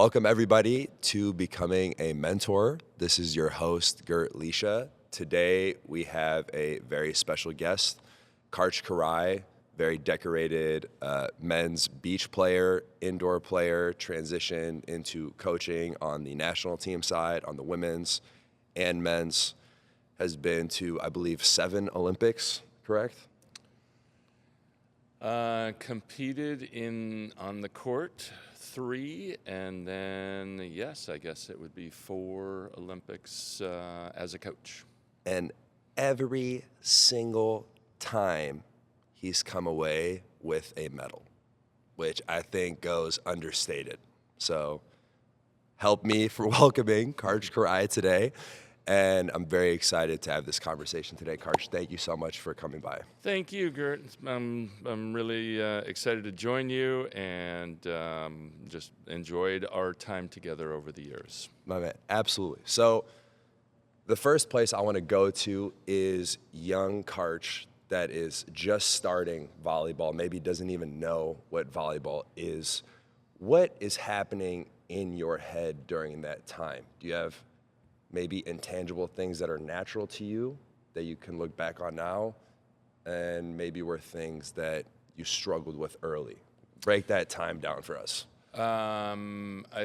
Welcome everybody to Becoming a Mentor. This is your host, Gert Lisha. Today we have a very special guest, Karch Kiraly, very decorated men's beach player, indoor player, transitioned into coaching on the national team side, on the women's and men's, has been to, I believe, 7 Olympics, correct? Competed on the court 3, and then yes, I guess it would be 4 Olympics as a coach. And every single time he's come away with a medal, which I think goes understated. So help me for welcoming Karch Kiraly today. And I'm very excited to have this conversation today. Karch, thank you so much for coming by. Thank you, Gert. I'm really excited to join you, and just enjoyed our time together over the years. My man, absolutely. So the first place I want to go to is young Karch that is just starting volleyball, maybe doesn't even know what volleyball is. What is happening in your head during that time? Do you have maybe intangible things that are natural to you that you can look back on now, and maybe were things that you struggled with early? Break that time down for us.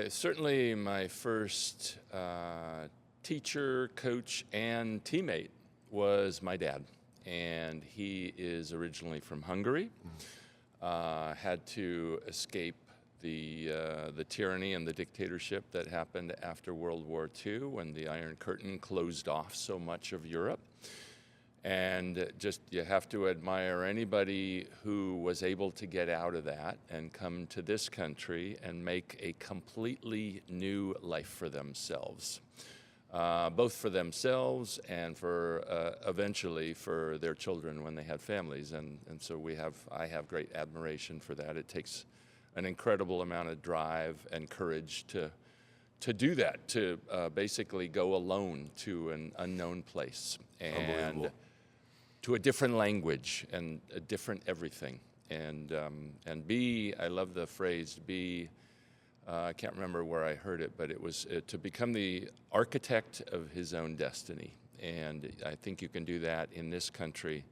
Certainly my first teacher, coach, and teammate was my dad, and he is originally from Hungary. Had to escape the tyranny and the dictatorship that happened after World War II, when the Iron Curtain closed off so much of Europe. And just, you have to admire anybody who was able to get out of that and come to this country and make a completely new life for themselves. Both for themselves and for eventually for their children when they had families. And so I have great admiration for that. It takes an incredible amount of drive and courage to do that, to basically go alone to an unknown place and to a different language and a different everything. And I love the phrase, I can't remember where I heard it, but it was to become the architect of his own destiny. And I think you can do that in this country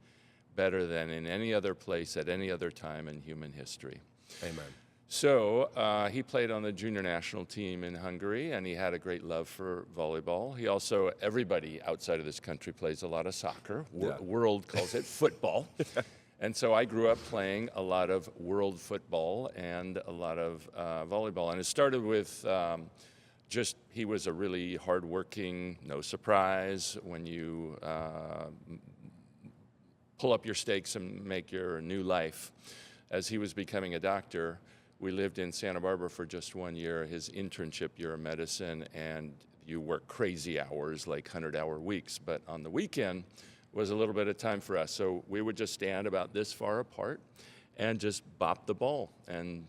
better than in any other place at any other time in human history. Amen. So he played on the junior national team in Hungary, and he had a great love for volleyball. He also, everybody outside of this country plays a lot of soccer. World calls it football. And so I grew up playing a lot of world football and a lot of volleyball. And it started with he was a really hardworking, no surprise, when you pull up your stakes and make your new life. As he was becoming a doctor, we lived in Santa Barbara for just 1 year, his internship year of medicine, and you work crazy hours, like 100-hour weeks. But on the weekend was a little bit of time for us. So we would just stand about this far apart and just bop the ball. And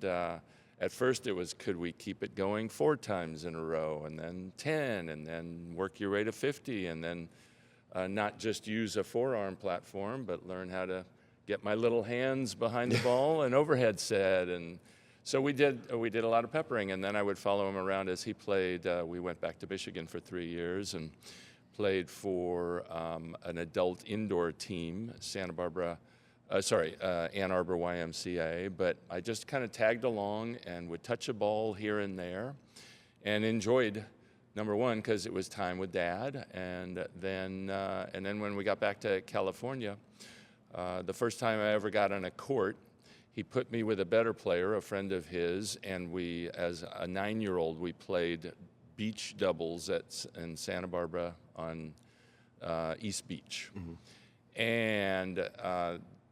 at first it was, could we keep it going 4 times in a row, and then 10, and then work your way to 50, and then not just use a forearm platform, but learn how to get my little hands behind the ball and overhead set. And so we did a lot of peppering, and then I would follow him around as he played. We went back to Michigan for 3 years and played for an adult indoor team, Ann Arbor YMCA, but I just kind of tagged along and would touch a ball here and there and enjoyed, number one, because it was time with Dad, and then when we got back to California, the first time I ever got on a court, he put me with a better player, a friend of his, and we, as a 9-year-old, we played beach doubles in Santa Barbara on East Beach. Mm-hmm. And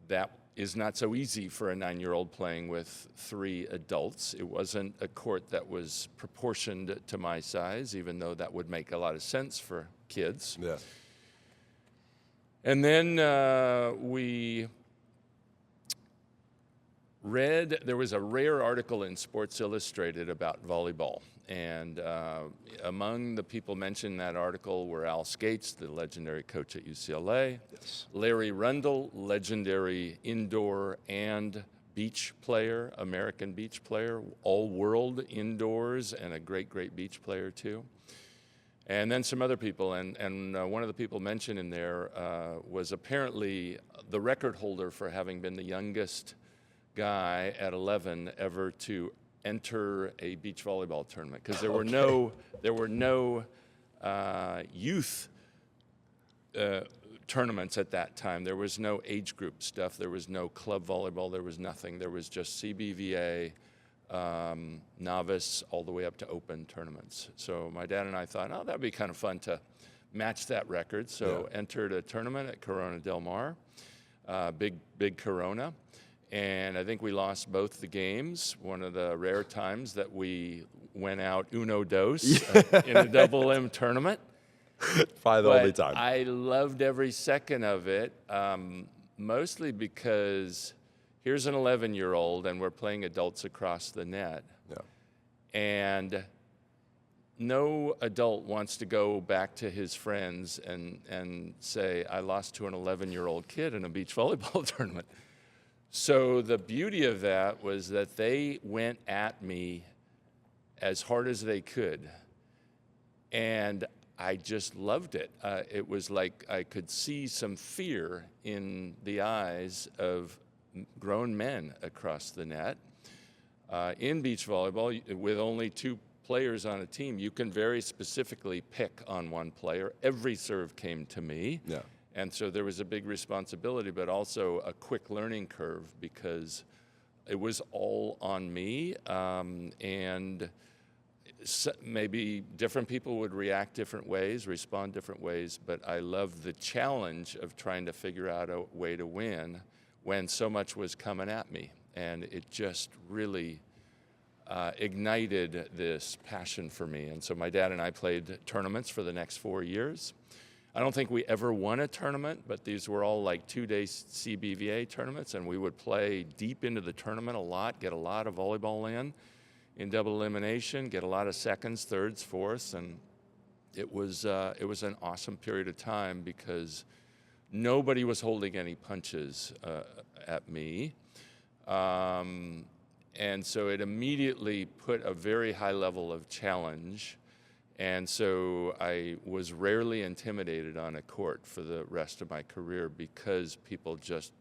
that is not so easy for a 9-year-old playing with 3 adults. It wasn't a court that was proportioned to my size, even though that would make a lot of sense for kids. Yeah. And then we read, there was a rare article in Sports Illustrated about volleyball. And among the people mentioned in that article were Al Skates, the legendary coach at UCLA, yes. Larry Rundle, legendary indoor and beach player, American beach player, all world indoors, and a great, great beach player too. And then some other people, and one of the people mentioned in there was apparently the record holder for having been the youngest guy at 11 ever to enter a beach volleyball tournament, because there were no youth tournaments at that time. There was no age group stuff. There was no club volleyball. There was nothing. There was just CBVA, novice, all the way up to open tournaments. So my dad and I thought, oh, that'd be kind of fun to match that record. So entered a tournament at Corona Del Mar, big Corona. And I think we lost both the games. One of the rare times that we went out uno dos in a double M tournament. Probably the only time. I loved every second of it, mostly because here's an 11-year-old and we're playing adults across the net. Yeah. And no adult wants to go back to his friends and say, I lost to an 11-year-old kid in a beach volleyball tournament. So the beauty of that was that they went at me as hard as they could. And I just loved it. It was like I could see some fear in the eyes of grown men across the net. In beach volleyball, with only 2 players on a team, you can very specifically pick on one player. Every serve came to me. Yeah. And so there was a big responsibility, but also a quick learning curve, because it was all on me. And maybe different people would react different ways, respond different ways, but I loved the challenge of trying to figure out a way to win when so much was coming at me. And it just really ignited this passion for me. And so my dad and I played tournaments for the next 4 years. I don't think we ever won a tournament, but these were all like 2-day CBVA tournaments, and we would play deep into the tournament a lot, get a lot of volleyball in double elimination, get a lot of seconds, thirds, fourths, and it was an awesome period of time because nobody was holding any punches at me. And so it immediately put a very high level of challenge. And so I was rarely intimidated on a court for the rest of my career, because people just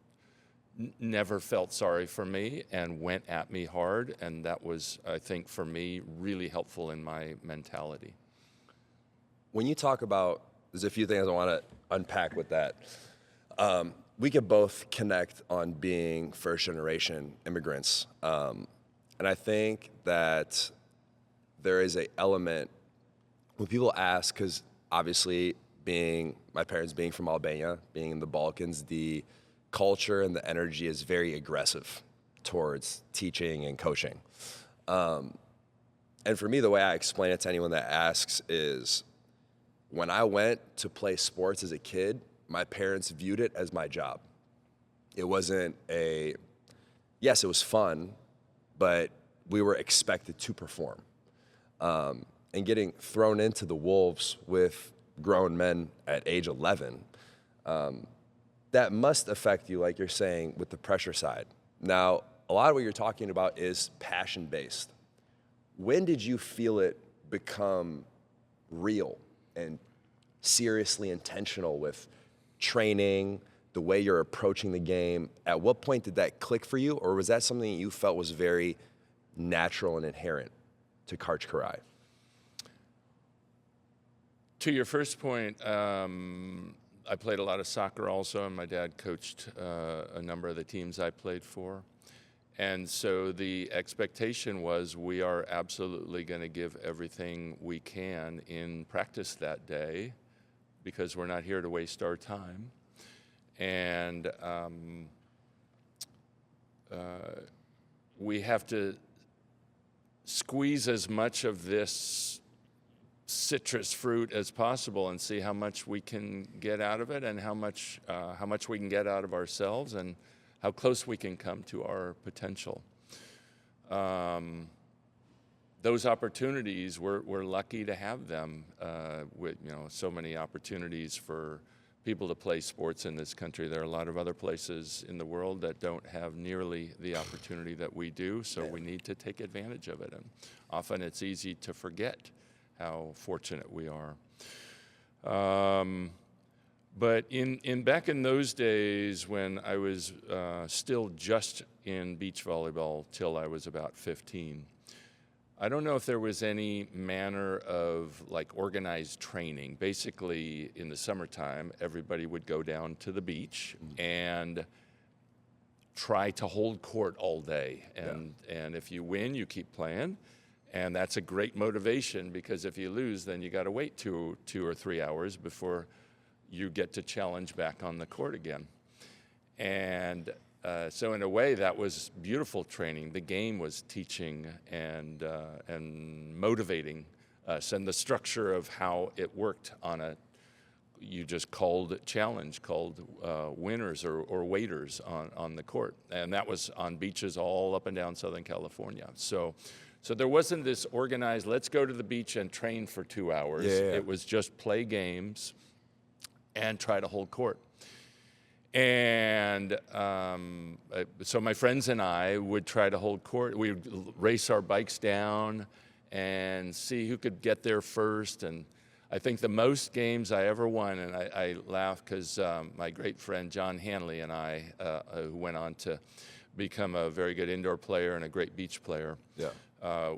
never felt sorry for me and went at me hard. And that was, I think, for me, really helpful in my mentality. When you talk about, there's a few things I want to unpack with that. We could both connect on being first-generation immigrants. And I think that there is an element when people ask, because obviously my parents being from Albania, being in the Balkans, the culture and the energy is very aggressive towards teaching and coaching. And for me, the way I explain it to anyone that asks is, when I went to play sports as a kid, my parents viewed it as my job. It wasn't yes, it was fun, but we were expected to perform. And getting thrown into the wolves with grown men at age 11, that must affect you, like you're saying, with the pressure side. Now, a lot of what you're talking about is passion-based. When did you feel it become real and seriously intentional with training, the way you're approaching the game? At what point did that click for you, or was that something that you felt was very natural and inherent to Karch Kiraly? To your first point, I played a lot of soccer also, and my dad coached a number of the teams I played for. And so the expectation was, we are absolutely going to give everything we can in practice that day, because we're not here to waste our time. And we have to squeeze as much of this citrus fruit as possible and see how much we can get out of it, and how much we can get out of ourselves, and how close we can come to our potential. Those opportunities, we're lucky to have them, with so many opportunities for people to play sports in this country. There are a lot of other places in the world that don't have nearly the opportunity that we do, so we need to take advantage of it. And often it's easy to forget how fortunate we are. But back in those days when I was still just in beach volleyball till I was about 15, I don't know if there was any manner of like organized training. Basically, in the summertime, everybody would go down to the beach and try to hold court all day. And if you win, you keep playing. And that's a great motivation, because if you lose, then you got to wait two or 3 hours before you get to challenge back on the court again. And so in a way, that was beautiful training. The game was teaching and motivating us, and the structure of how it worked on a, you just called challenge, called winners or waiters on the court. And that was on beaches all up and down Southern California. So there wasn't this organized, let's go to the beach and train for 2 hours. It was just play games and try to hold court. And so my friends and I would try to hold court. We would race our bikes down and see who could get there first. And I think the most games I ever won, and I laugh because my great friend John Hanley and I, who went on to become a very good indoor player and a great beach player,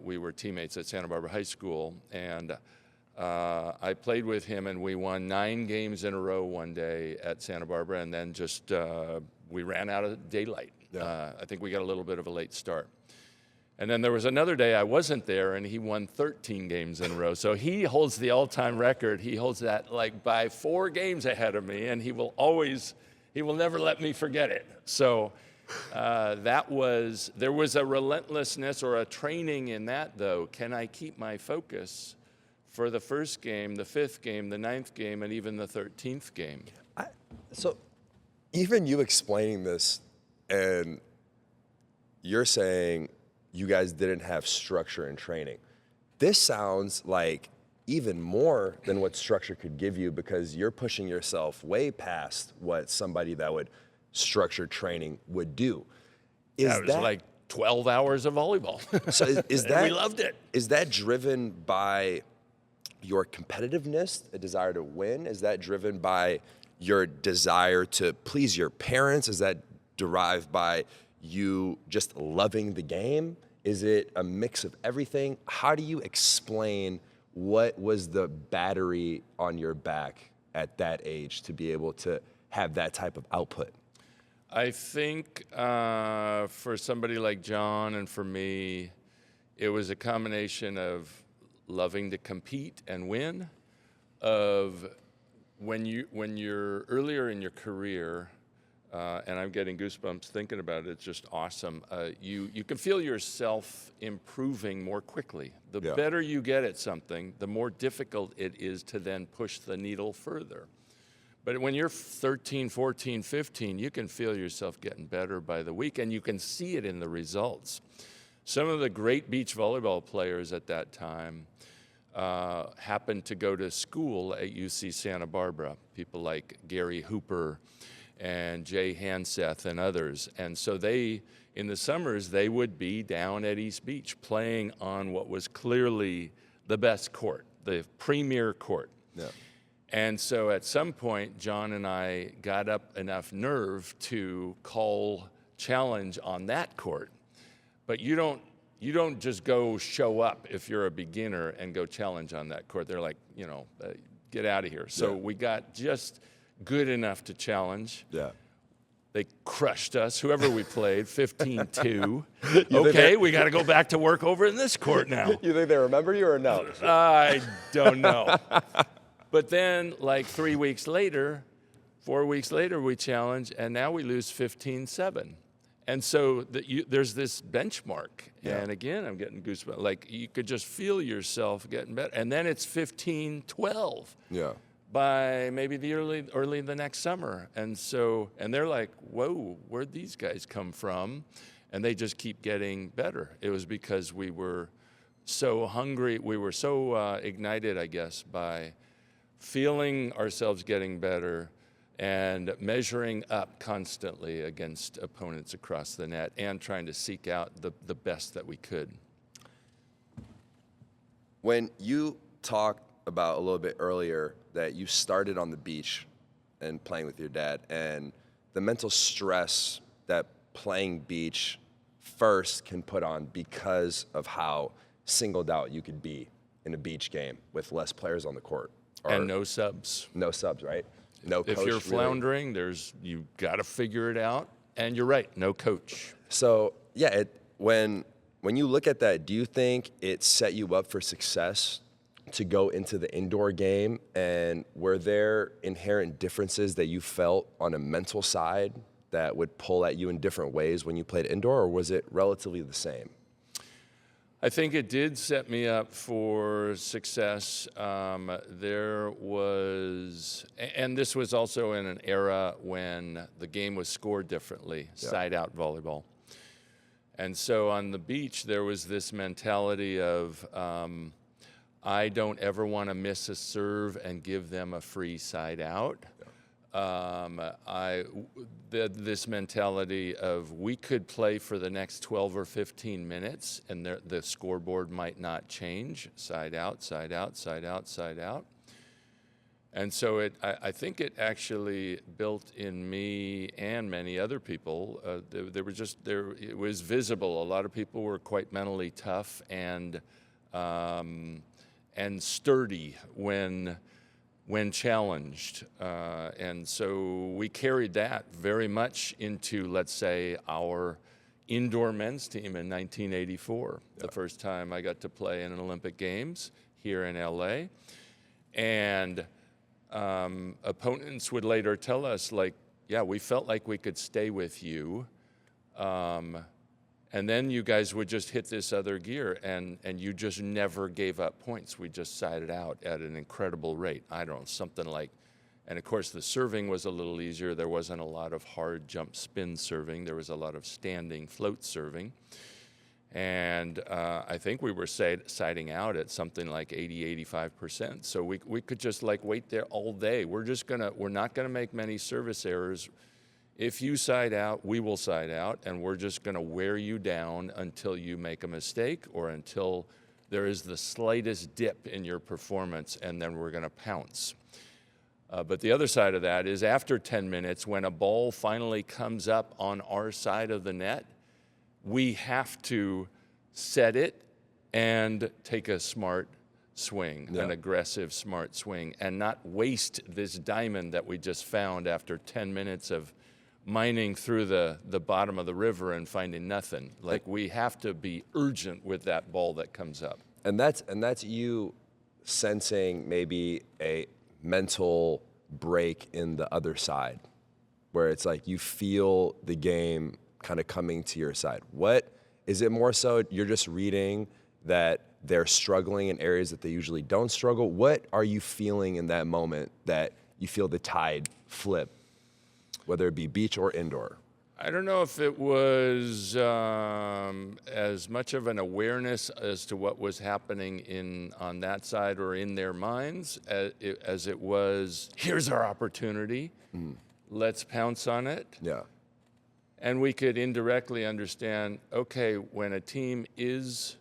we were teammates at Santa Barbara High School. And I played with him, and we won 9 games in a row one day at Santa Barbara, and then just we ran out of daylight. I think we got a little bit of a late start. And then there was another day I wasn't there, and he won 13 games in a row. So he holds the all-time record. He holds that like by 4 games ahead of me, and he will never let me forget it. So there was a relentlessness or a training in that, though. Can I keep my focus for the first game, the 5th game, the 9th game, and even the 13th game? So even you explaining this, and you're saying you guys didn't have structure in training. This sounds like even more than what structure could give you, because you're pushing yourself way past what somebody that would structured training would do. It was like 12 hours of volleyball. So is that, we loved it. Is that driven by your competitiveness, a desire to win? Is that driven by your desire to please your parents? Is that derived by you just loving the game? Is it a mix of everything? How do you explain what was the battery on your back at that age to be able to have that type of output? I think for somebody like John and for me, it was a combination of loving to compete and win, of when you're earlier in your career, and I'm getting goosebumps thinking about it, it's just awesome. You can feel yourself improving more quickly. The better you get at something, the more difficult it is to then push the needle further. But when you're 13, 14, 15, you can feel yourself getting better by the week, and you can see it in the results. Some of the great beach volleyball players at that time happened to go to school at UC Santa Barbara, people like Gary Hooper and Jay Hanseth and others. And so in the summers, they would be down at East Beach playing on what was clearly the best court, the premier court. Yeah. And so at some point, John and I got up enough nerve to call challenge on that court. But you don't just go show up if you're a beginner and go challenge on that court. They're like, get out of here. So we got just good enough to challenge. Yeah. They crushed us, whoever we played, 15-2. Okay, we got to go back to work over in this court now. You think they remember you or no? I don't know. But then, like 4 weeks later, we challenge, and now we lose 15-7. And so there's this benchmark. Yeah. And again, I'm getting goosebumps. Like, you could just feel yourself getting better. And then it's 15-12. Yeah. By maybe the early the next summer. And they're like, whoa, where'd these guys come from? And they just keep getting better. It was because we were so hungry, we were so ignited, I guess, by feeling ourselves getting better, and measuring up constantly against opponents across the net and trying to seek out the best that we could. When you talked about a little bit earlier that you started on the beach and playing with your dad, and the mental stress that playing beach first can put on because of how singled out you could be in a beach game with less players on the court. And no subs. No subs, right? No coach. If you're really. floundering, you got to figure it out. And you're right, no coach. So yeah, when you look at that, do you think it set you up for success to go into the indoor game? And were there inherent differences that you felt on a mental side that would pull at you in different ways when you played indoor, or was it relatively the same? I think it did set me up for success. There was, and this was also in an era when the game was scored differently, side-out volleyball. And so on the beach, there was this mentality of, I don't ever want to miss a serve and give them a free side-out. This mentality of we could play for the next 12 or 15 minutes and the scoreboard might not change, side out, side out, side out, side out. And so I think it actually built in me and many other people, it was visible. A lot of people were quite mentally tough and sturdy when challenged. And so we carried that very much into, let's say, our indoor men's team in 1984, the first time I got to play in an Olympic Games here in LA. And opponents would later tell us, like, yeah, we felt like we could stay with you. And then you guys would just hit this other gear, and you just never gave up points. We just sided out at an incredible rate. I don't know, something like, and of course the serving was a little easier. There wasn't a lot of hard jump spin serving. There was a lot of standing float serving. And I think we were siding out at something like 80–85%. So we could just like wait there all day. We're not gonna make many service errors. If you side out, we will side out, and we're just going to wear you down until you make a mistake or until there is the slightest dip in your performance, and then we're going to pounce. But the other side of that is after 10 minutes, when a ball finally comes up on our side of the net, we have to set it and take a smart swing, an aggressive, smart swing, and not waste this diamond that we just found after 10 minutes of mining through the bottom of the river and finding nothing. Like, we have to be urgent with that ball that comes up. And that's you sensing maybe a mental break in the other side, where it's like you feel the game kind of coming to your side. What is it more so you're just reading that they're struggling in areas that they usually don't struggle? What are you feeling in that moment that you feel the tide flip, whether it be beach or indoor? I don't know if it was as much of an awareness as to what was happening on that side or in their minds as it was, here's our opportunity, let's pounce on it. Yeah. And we could indirectly understand, okay, when a team is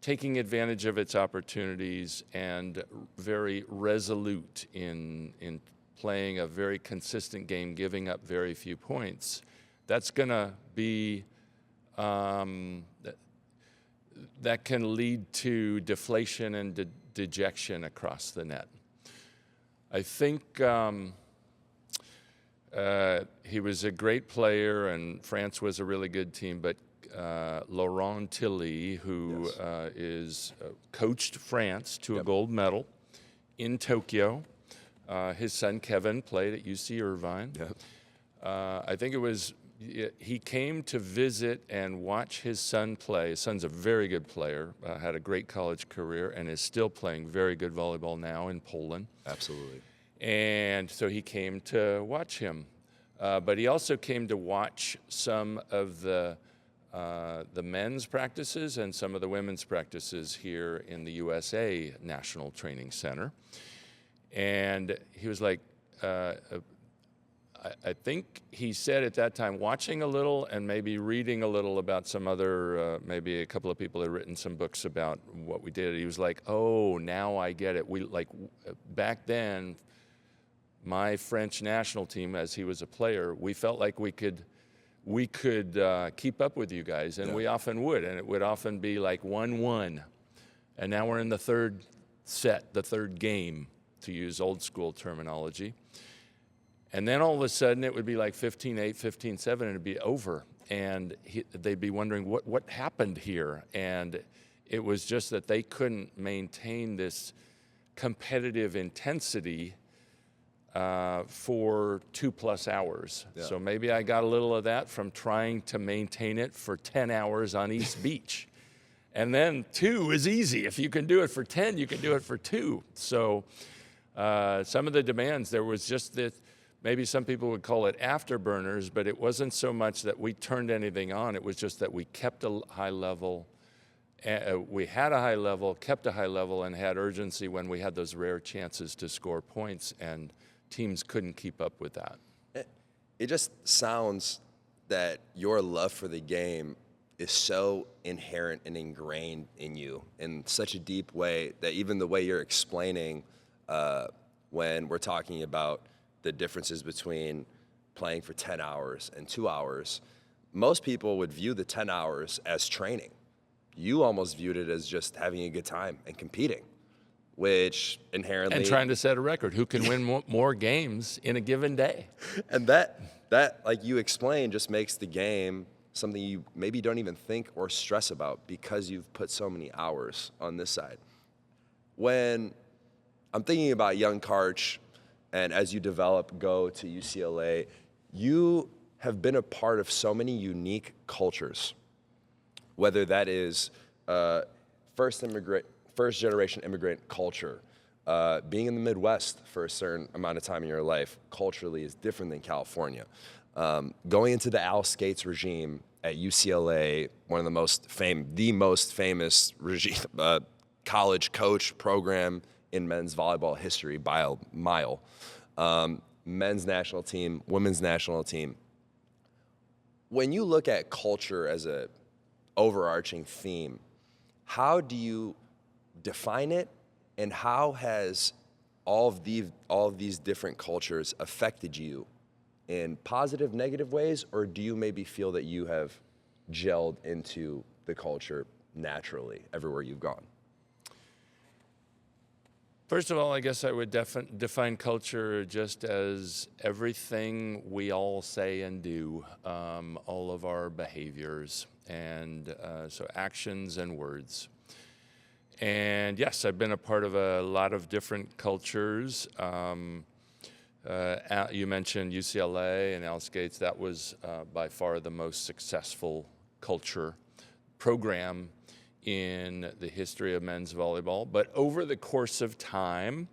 taking advantage of its opportunities and very resolute in playing a very consistent game, giving up very few points, that's going to be, that can lead to deflation and dejection across the net. I think he was a great player, and France was a really good team, but Laurent Tilly, who is coached France to a gold medal in Tokyo. His son Kevin played at UC Irvine. I think it was, he came to visit and watch his son play. His son's a very good player, had a great college career, and is still playing very good volleyball now in Poland. Absolutely. And so he came to watch him. But he also came to watch some of the men's practices and some of the women's practices here in the USA National Training Center. And he was like, I think he said at that time, watching a little and maybe reading a little about some other, maybe a couple of people had written some books about what we did. He was like, oh, now I get it. Back then, my French national team, as he was a player, we felt like we could keep up with you guys, and we often would, and it would often be like 1-1. And now we're in the third set, the third game, to use old school terminology. And then all of a sudden it would be like 15-8, 15-7, and it'd be over. And they'd be wondering what happened here. And it was just that they couldn't maintain this competitive intensity for 2+ hours. Yeah. So maybe I got a little of that from trying to maintain it for 10 hours on East Beach. And then 2 is easy. If you can do it for 10, you can do it for 2. So some of the demands, there was just this, maybe some people would call it afterburners, but it wasn't so much that we turned anything on. It was just that we kept a high level. We had a high level, kept a high level, and had urgency when we had those rare chances to score points, and teams couldn't keep up with that. It just sounds that your love for the game is so inherent and ingrained in you in such a deep way that even the way you're explaining when we're talking about the differences between playing for 10 hours and 2 hours, most people would view the 10 hours as training. You almost viewed it as just having a good time and competing, which inherently... And trying to set a record. Who can win more games in a given day? And that, like you explained, just makes the game something you maybe don't even think or stress about because you've put so many hours on this side. When I'm thinking about young Karch, and as you go to UCLA, you have been a part of so many unique cultures, whether that is first generation immigrant culture, being in the Midwest for a certain amount of time in your life culturally is different than California. Going into the Al Skates regime at UCLA, one of the most famous regime, college coach program in men's volleyball history by a mile. Men's national team, women's national team. When you look at culture as a overarching theme, how do you define it, and how has all of these different cultures affected you in positive, negative ways, or do you maybe feel that you have gelled into the culture naturally everywhere you've gone? First of all, I guess I would define culture just as everything we all say and do, all of our behaviors, and so actions and words. And yes, I've been a part of a lot of different cultures. You mentioned UCLA and Al Skates. That was by far the most successful culture program in the history of men's volleyball. But over the course of time,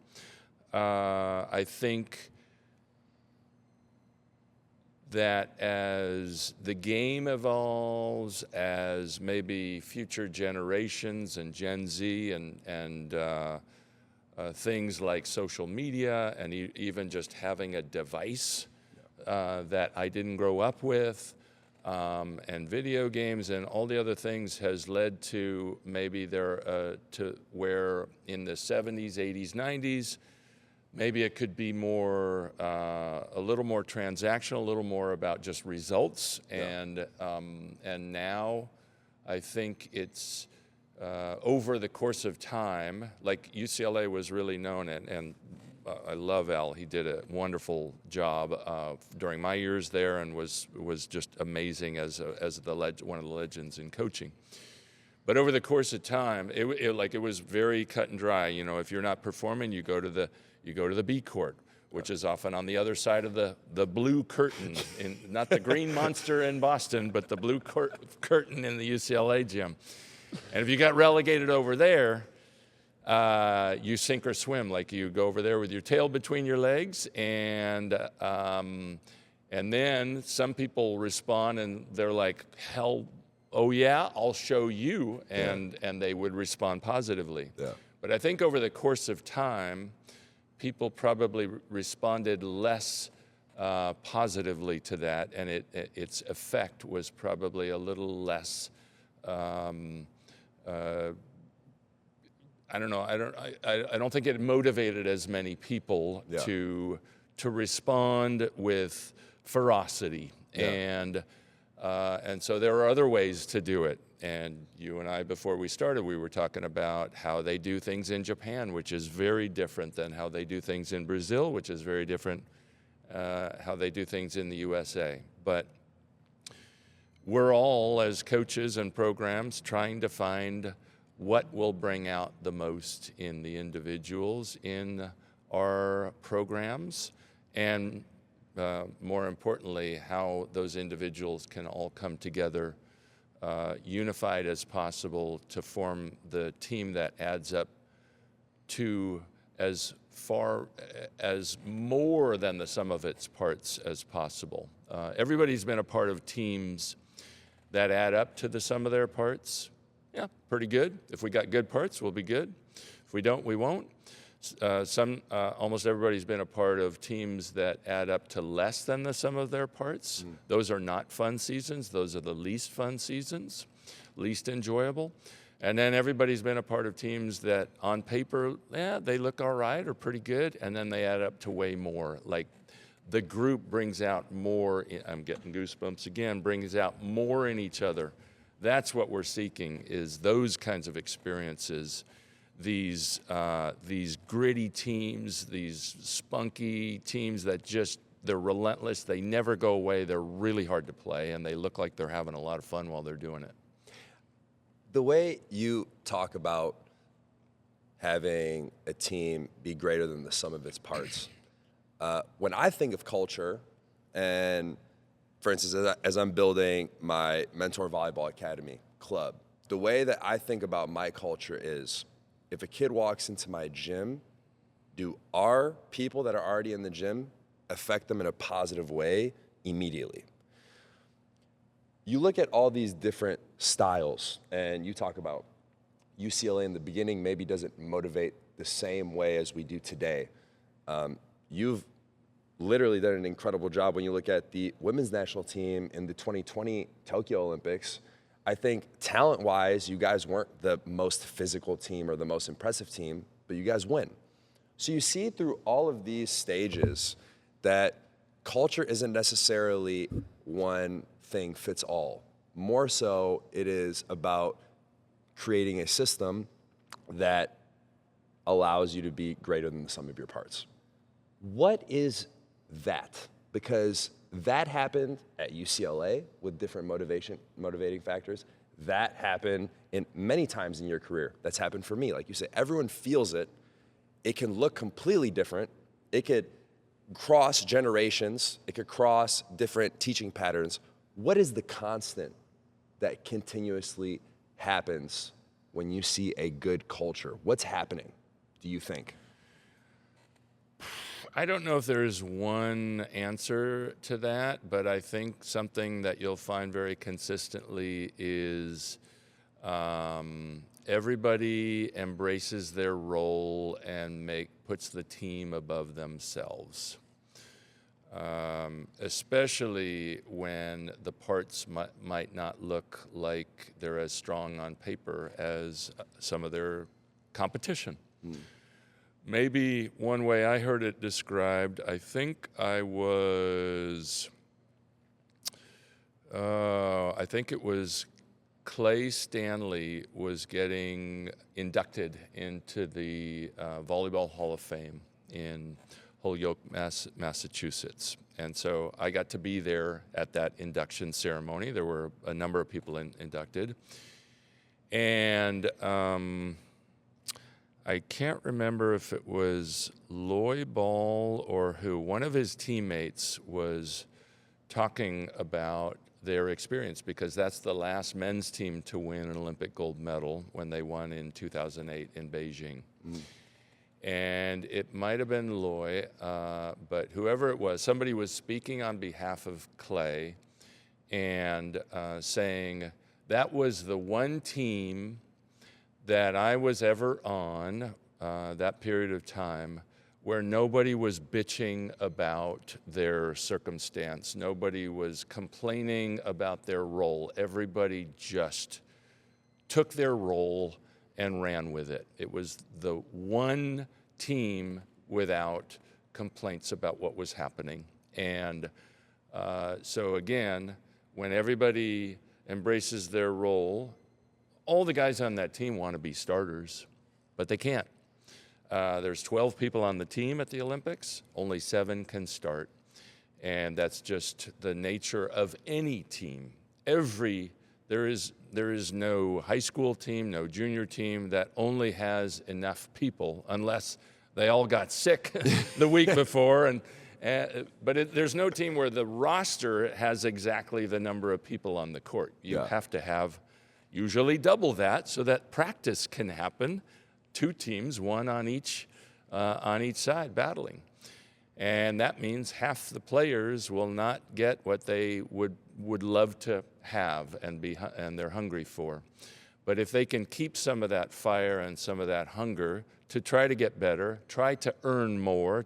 I think that as the game evolves, as maybe future generations and Gen Z and things like social media and even just having a device that I didn't grow up with, and video games and all the other things has led to maybe to where in the 70s, 80s, 90s, maybe it could be more, a little more transactional, a little more about just results. And now I think it's over the course of time, like UCLA was really known, and I love Al. He did a wonderful job during my years there, and was just amazing as one of the legends in coaching. But over the course of time, it was very cut and dry. You know, if you're not performing, you go to the B court, which is often on the other side of the blue curtain, not the green monster in Boston, but the blue curtain in the UCLA gym. And if you got relegated over there, you sink or swim. Like you go over there with your tail between your legs, and then some people respond and they're like, "Hell, oh yeah, I'll show you," and they would respond positively. Yeah. But I think over the course of time, people probably responded less positively to that, and its effect was probably a little less. I don't know. I don't think it motivated as many people to respond with ferocity, and so there are other ways to do it. And you and I, before we started, we were talking about how they do things in Japan, which is very different than how they do things in Brazil, which is very different how they do things in the USA. But we're all, as coaches and programs, trying to find what will bring out the most in the individuals in our programs, and more importantly, how those individuals can all come together unified as possible to form the team that adds up to as far as more than the sum of its parts as possible. Everybody's been a part of teams that add up to the sum of their parts. Yeah, pretty good. If we got good parts, we'll be good. If we don't, we won't. Almost everybody's been a part of teams that add up to less than the sum of their parts. Those are not fun seasons. Those are the least fun seasons, least enjoyable. And then everybody's been a part of teams that on paper, they look all right or pretty good, and then they add up to way more. Like the group brings out more, I'm getting goosebumps again, brings out more in each other. That's what we're seeking, is those kinds of experiences. These gritty teams, these spunky teams that they're relentless, they never go away, they're really hard to play, and they look like they're having a lot of fun while they're doing it. The way you talk about having a team be greater than the sum of its parts, when I think of culture, and for instance, as I'm building my Mentor Volleyball Academy club, the way that I think about my culture is, if a kid walks into my gym, do our people that are already in the gym affect them in a positive way immediately? You look at all these different styles, and you talk about UCLA in the beginning maybe doesn't motivate the same way as we do today. You've literally done an incredible job when you look at the women's national team in the 2020 Tokyo Olympics. I think talent-wise, you guys weren't the most physical team or the most impressive team, but you guys win. So you see through all of these stages that culture isn't necessarily one thing fits all. More so, it is about creating a system that allows you to be greater than the sum of your parts. What is that? Because that happened at UCLA with different motivating factors. That happened in many times in your career. That's happened for me. Like you said, everyone feels it. It can look completely different. It could cross generations. It could cross different teaching patterns. What is the constant that continuously happens when you see a good culture? What's happening, do you think? I don't know if there's one answer to that, but I think something that you'll find very consistently is everybody embraces their role and puts the team above themselves. Especially when the parts might not look like they're as strong on paper as some of their competition. Maybe one way I heard it described, I think it was Clay Stanley was getting inducted into the Volleyball Hall of Fame in Holyoke, Massachusetts. And so I got to be there at that induction ceremony. There were a number of people inducted. And I can't remember if it was Loy Ball or who. One of his teammates was talking about their experience, because that's the last men's team to win an Olympic gold medal when they won in 2008 in Beijing. And it might have been Loy, but whoever it was, somebody was speaking on behalf of Clay and saying, that was the one team that I was ever on, that period of time, where nobody was bitching about their circumstance. Nobody was complaining about their role. Everybody just took their role and ran with it. It was the one team without complaints about what was happening. And so again, when everybody embraces their role, all the guys on that team want to be starters, but they can't. There's 12 people on the team at the Olympics, only 7 can start. And that's just the nature of any team. There is no high school team, no junior team that only has enough people, unless they all got sick the week before. But there's no team where the roster has exactly the number of people on the court. You have to have usually double that so that practice can happen. 2 teams, one on each side battling. And that means half the players will not get what they would love to have and they're hungry for. But if they can keep some of that fire and some of that hunger to try to get better, try to earn more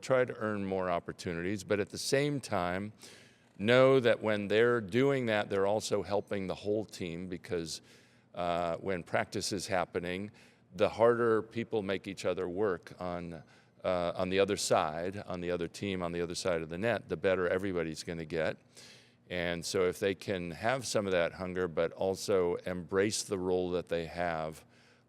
opportunities, but at the same time, know that when they're doing that, they're also helping the whole team, because when practice is happening, the harder people make each other work on the other side, on the other team, on the other side of the net, the better everybody's going to get. And so if they can have some of that hunger, but also embrace the role that they have,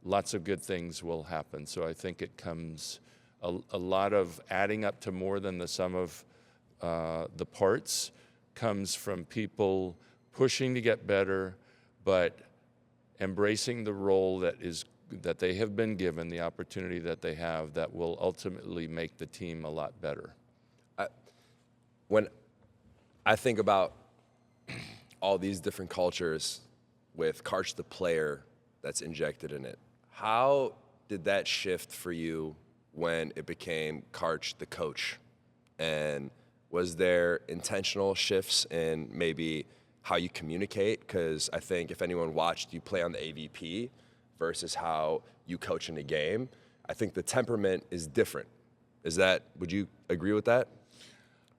lots of good things will happen. So I think it comes a lot of adding up to more than the sum of the parts comes from people pushing to get better, but embracing the role that they have been given, the opportunity that they have, that will ultimately make the team a lot better. When I think about all these different cultures with Karch the player that's injected in it, how did that shift for you when it became Karch the coach? And was there intentional shifts in maybe how you communicate? Because I think if anyone watched you play on the AVP versus how you coach in a game, I think the temperament is different. Would you agree with that?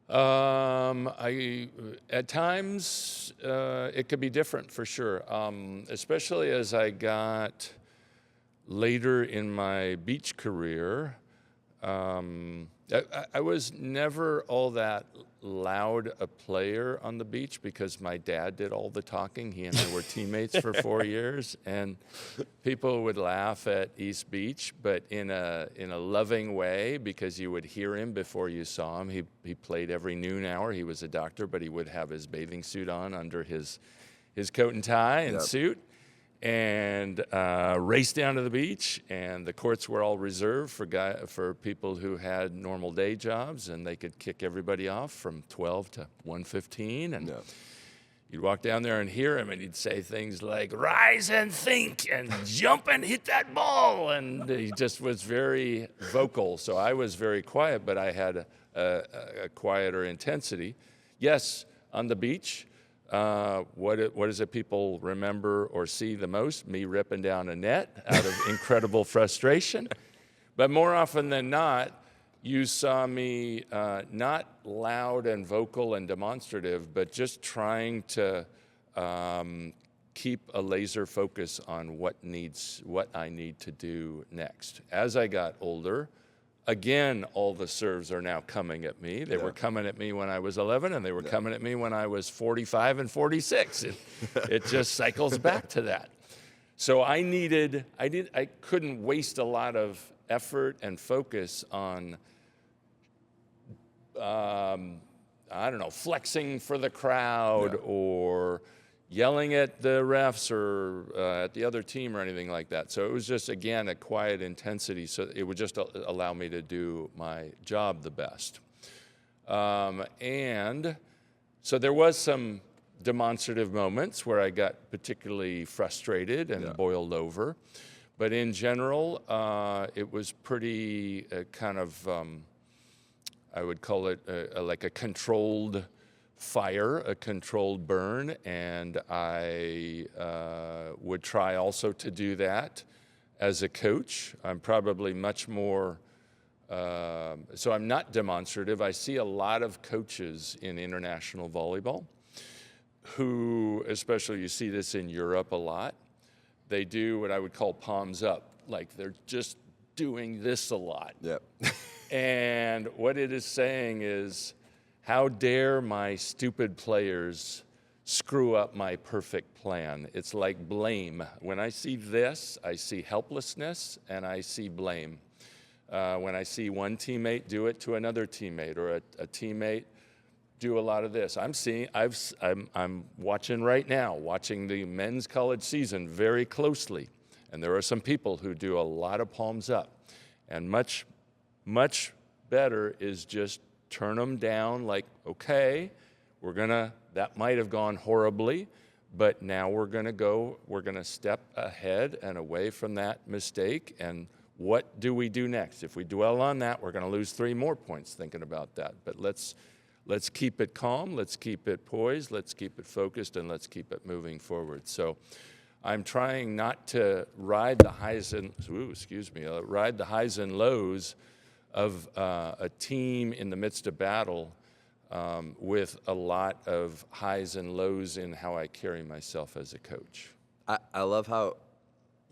At times, it could be different for sure, especially as I got later in my beach career. I was never all that loud a player on the beach because my dad did all the talking. He and I were teammates for 4 years, and people would laugh at East Beach, but in a loving way, because you would hear him before you saw him. He played every noon hour. He was a doctor, but he would have his bathing suit on under his coat and tie and suit, and raced down to the beach, and the courts were all reserved for people who had normal day jobs, and they could kick everybody off from 12 to 1:15, and you'd walk down there and hear him, and he'd say things like, "Rise and think, and jump and hit that ball," and he just was very vocal. So I was very quiet, but I had a quieter intensity. Yes, on the beach, what is it people remember or see the most? Me ripping down a net out of incredible frustration. But more often than not, you saw me not loud and vocal and demonstrative, but just trying to keep a laser focus on what I need to do next. As I got older, again, all the serves are now coming at me. They were coming at me when I was 11, and they were coming at me when I was 45 and 46. It just cycles back to that. So I couldn't waste a lot of effort and focus on, flexing for the crowd or yelling at the refs or at the other team or anything like that. So it was just, again, a quiet intensity, so it would just allow me to do my job the best. And so there was some demonstrative moments where I got particularly frustrated and boiled over. But in general, it was pretty I would call it like a controlled fire, a controlled burn, and I would try also to do that as a coach. I'm probably much more So I'm not demonstrative. I see a lot of coaches in international volleyball who, especially you see this in Europe a lot, they do what I would call palms up. Like they're just doing this a lot. Yep. And what it is saying is, how dare my stupid players screw up my perfect plan? It's like blame. When I see this, I see helplessness and I see blame. When I see one teammate do it to another teammate, or a teammate do a lot of this. I'm watching right now, watching the men's college season very closely. And there are some people who do a lot of palms up. And much, much better is just turn them down like, okay, that might have gone horribly, but now we're gonna step ahead and away from that mistake, and what do we do next? If we dwell on that, we're gonna lose 3 more points thinking about that. But let's keep it calm, let's keep it poised, let's keep it focused, and let's keep it moving forward. So I'm trying not to ride the highs and lows of a team in the midst of battle with a lot of highs and lows in how I carry myself as a coach. I love how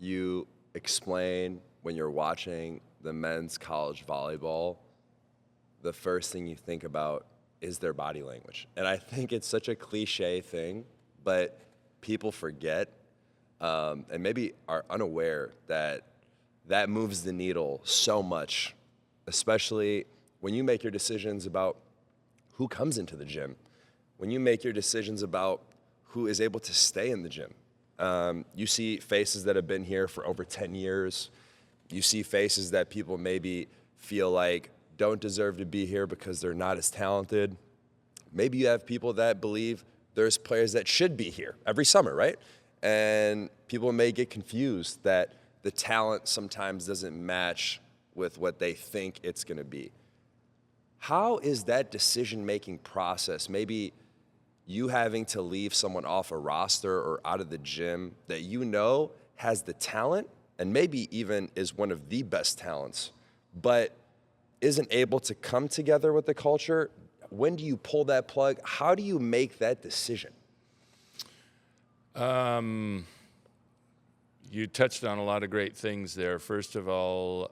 you explain when you're watching the men's college volleyball, the first thing you think about is their body language. And I think it's such a cliche thing, but people forget and maybe are unaware that moves the needle so much, especially when you make your decisions about who comes into the gym, when you make your decisions about who is able to stay in the gym. You see faces that have been here for over 10 years. You see faces that people maybe feel like don't deserve to be here because they're not as talented. Maybe you have people that believe there's players that should be here every summer, right? And people may get confused that the talent sometimes doesn't match with what they think it's going to be. How is that decision-making process, maybe you having to leave someone off a roster or out of the gym that you know has the talent and maybe even is one of the best talents, but isn't able to come together with the culture? When do you pull that plug? How do you make that decision? You touched on a lot of great things there. First of all,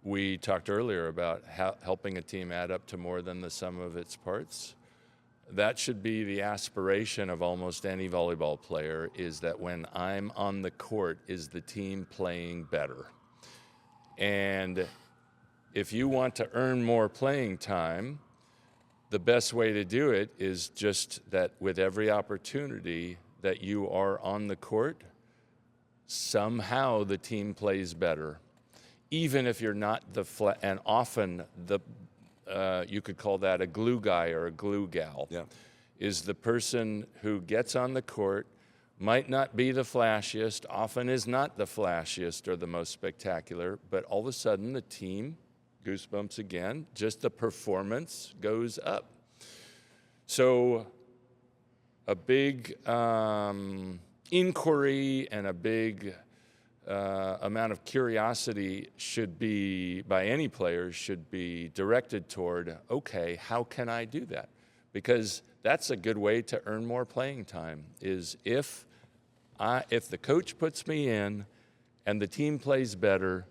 we talked earlier about helping a team add up to more than the sum of its parts. That should be the aspiration of almost any volleyball player, is that when I'm on the court, is the team playing better? And if you want to earn more playing time, the best way to do it is just that with every opportunity that you are on the court, somehow the team plays better. Even if you're not and often you could call that a glue guy or a glue gal, is the person who gets on the court, might not be the flashiest, often is not the flashiest or the most spectacular, but all of a sudden the team, goosebumps again, just the performance goes up. So a big inquiry and a big amount of curiosity should be, by any player, should be directed toward, okay, how can I do that? Because that's a good way to earn more playing time, is if the coach puts me in and the team plays better,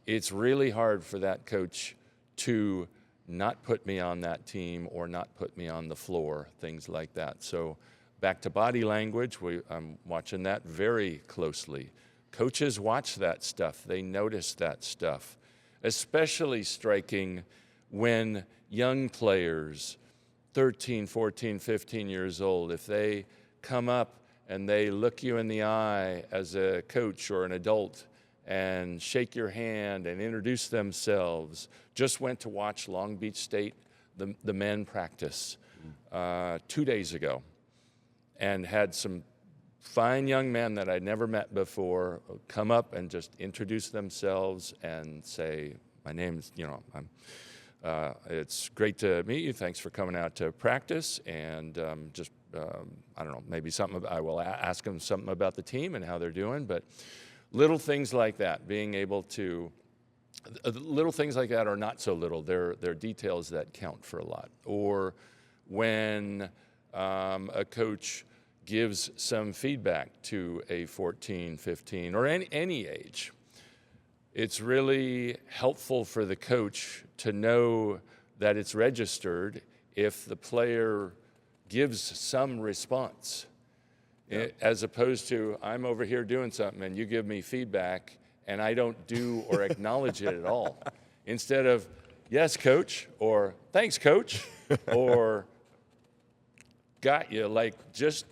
it's really hard for that coach to not put me on that team or not put me on the floor, things like that. So back to body language, I'm watching that very closely. Coaches watch that stuff. They notice that stuff. Especially striking when young players, 13, 14, 15 years old, if they come up and they look you in the eye as a coach or an adult and shake your hand and introduce themselves. Just went to watch Long Beach State, the men practice 2 days ago, and had some fine young men that I'd never met before come up and just introduce themselves and say, my name's, it's great to meet you. Thanks for coming out to practice. And I don't know, maybe I will ask them something about the team and how they're doing. But little things like that, being able to little things like that are not so little. They're details that count for a lot. Or when a coach gives some feedback to a 14, 15, or any age, it's really helpful for the coach to know that it's registered if the player gives some response. Yeah. As opposed to, I'm over here doing something and you give me feedback and I don't do or acknowledge it at all. Instead of, yes, coach, or thanks, coach, or got you, like just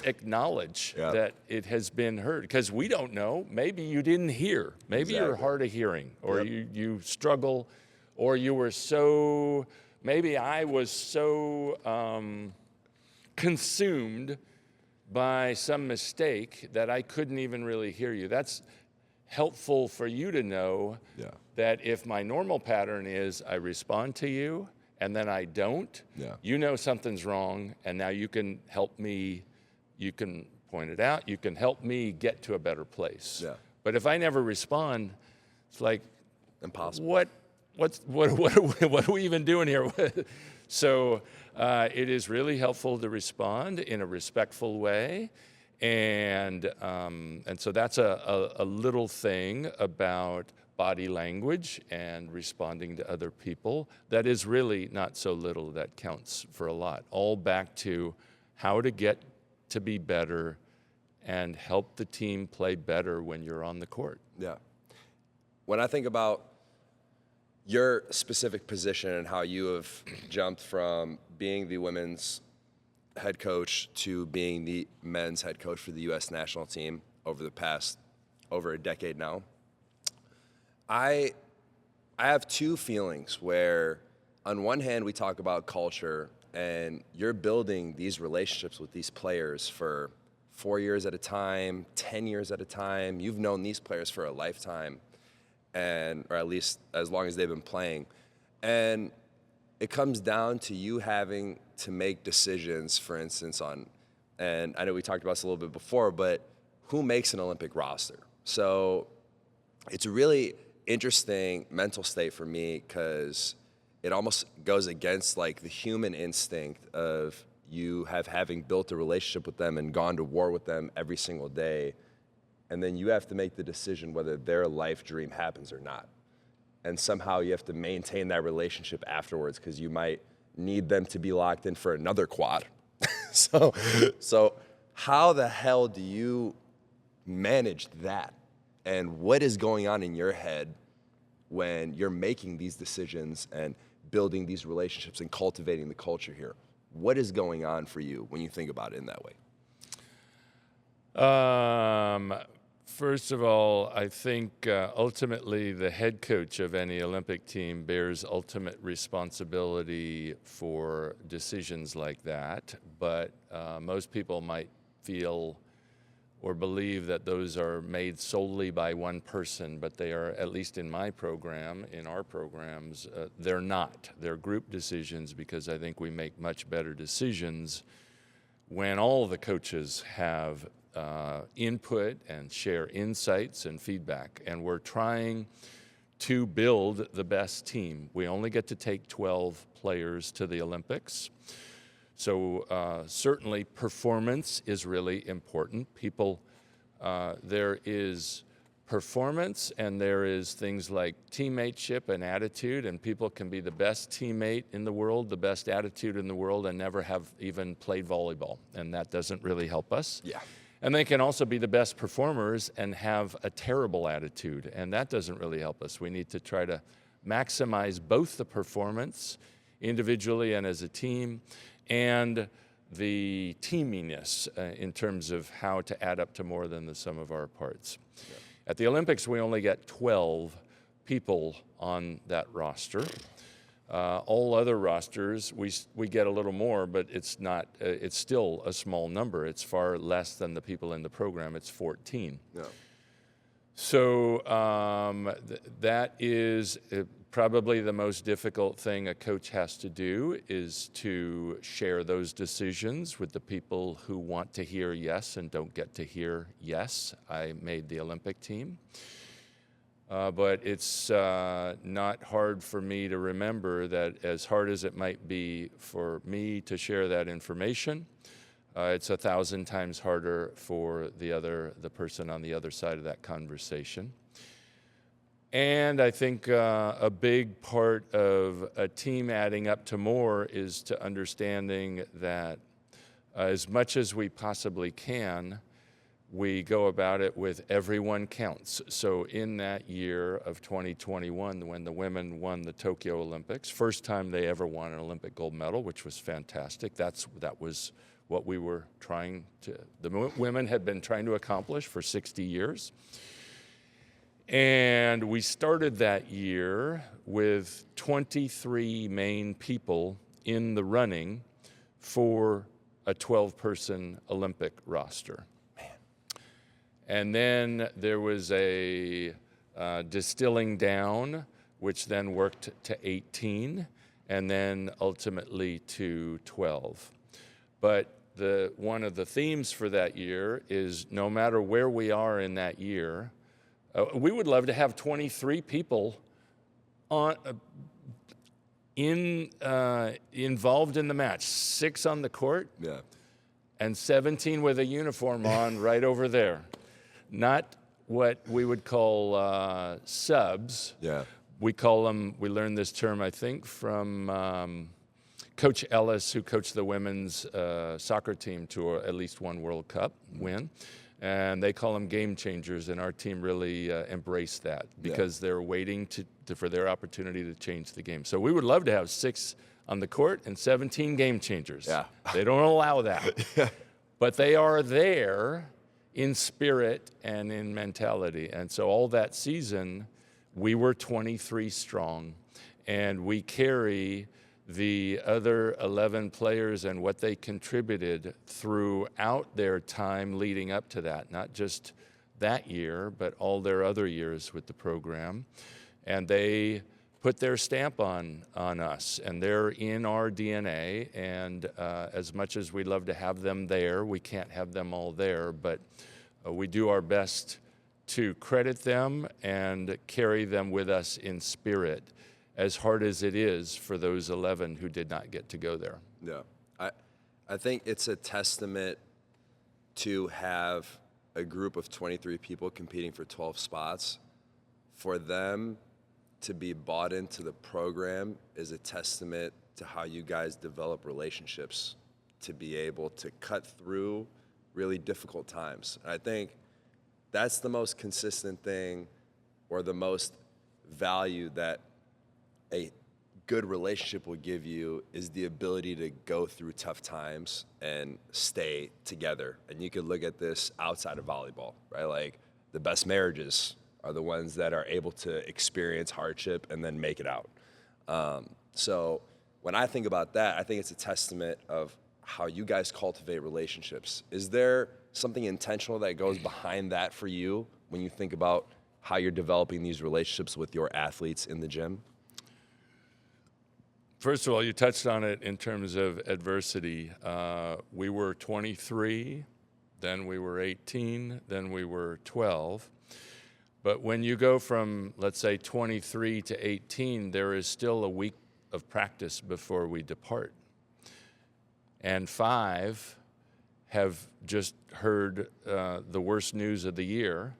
acknowledge that it has been heard. Because we don't know. Maybe you didn't hear. Maybe you're hard of hearing, or you struggle, or you were so, maybe I was so consumed by some mistake that I couldn't even really hear you. That's helpful for you to know that if my normal pattern is I respond to you and then I don't, you know something's wrong, and now you can help me, you can point it out, you can help me get to a better place. Yeah. But if I never respond, it's like, impossible. What are we even doing here? So it is really helpful to respond in a respectful way. And so that's a little thing about body language and responding to other people that is really not so little, that counts for a lot. All back to how to get to be better and help the team play better when you're on the court. Yeah. When I think about your specific position and how you have jumped from being the women's head coach to being the men's head coach for the U.S. national team over a decade now, I have two feelings where on one hand we talk about culture and you're building these relationships with these players for 4 years at a time, 10 years at a time. You've known these players for a lifetime, or at least as long as they've been playing. And it comes down to you having to make decisions, for instance, and I know we talked about this a little bit before, but who makes an Olympic roster? So it's a really interesting mental state for me because it almost goes against like the human instinct of you having built a relationship with them and gone to war with them every single day. And then you have to make the decision whether their life dream happens or not. And somehow you have to maintain that relationship afterwards because you might need them to be locked in for another quad. So how the hell do you manage that? And what is going on in your head when you're making these decisions and building these relationships and cultivating the culture here? What is going on for you when you think about it in that way? First of all, I think ultimately the head coach of any Olympic team bears ultimate responsibility for decisions like that. But most people might feel or believe that those are made solely by one person, but they are, at least in my program, in our programs, they're not. They're group decisions because I think we make much better decisions when all the coaches have input and share insights and feedback. And we're trying to build the best team. We only get to take 12 players to the Olympics. So certainly performance is really important. There is performance and there is things like teammateship and attitude, and people can be the best teammate in the world, the best attitude in the world, and never have even played volleyball, and that doesn't really help us. Yeah. And they can also be the best performers and have a terrible attitude, and that doesn't really help us. We need to try to maximize both the performance individually and as a team, and the teaminess in terms of how to add up to more than the sum of our parts. Yeah. At the Olympics, we only get 12 people on that roster. All other rosters, we get a little more, but it's not. It's still a small number. It's far less than the people in the program. It's 14. Yeah. So that is probably the most difficult thing a coach has to do, is to share those decisions with the people who want to hear yes and don't get to hear yes. I made the Olympic team. But it's not hard for me to remember that as hard as it might be for me to share that information, it's 1,000 times harder for the person on the other side of that conversation. And I think a big part of a team adding up to more is to understanding that as much as we possibly can, we go about it with everyone counts. So in that year of 2021, when the women won the Tokyo Olympics, first time they ever won an Olympic gold medal, which was fantastic. That was what we were the women had been trying to accomplish for 60 years. And we started that year with 23 main people in the running for a 12-person Olympic roster. And then there was a distilling down, which then worked to 18, and then ultimately to 12. But one of the themes for that year is no matter where we are in that year, we would love to have 23 people involved in the match, 6 on the court, and 17 with a uniform on right over there. Not what we would call subs. Yeah. We call them, we learned this term, I think, from Coach Ellis, who coached the women's soccer team to at least one World Cup win. And they call them game changers, and our team really embraced that because they're waiting for their opportunity to change the game. So we would love to have 6 on the court and 17 game changers. Yeah. They don't allow that. But they are there in spirit and in mentality. And so all that season, we were 23 strong, and we carry the other 11 players and what they contributed throughout their time leading up to that, not just that year, but all their other years with the program. And they put their stamp on us, and they're in our DNA. And as much as we'd love to have them there, we can't have them all there, but we do our best to credit them and carry them with us in spirit, as hard as it is for those 11 who did not get to go there. Yeah, I think it's a testament to have a group of 23 people competing for 12 spots. For them to be bought into the program is a testament to how you guys develop relationships to be able to cut through really difficult times. I think that's the most consistent thing, or the most value that a good relationship will give you, is the ability to go through tough times and stay together. And you could look at this outside of volleyball, right? Like, the best marriages are the ones that are able to experience hardship and then make it out. So when I think about that, I think it's a testament of how you guys cultivate relationships. Is there something intentional that goes behind that for you when you think about how you're developing these relationships with your athletes in the gym? First of all, you touched on it in terms of adversity. We were 23, then we were 18, then we were 12. But when you go from, let's say, 23 to 18, there is still a week of practice before we depart. And 5 have just heard the worst news of the year,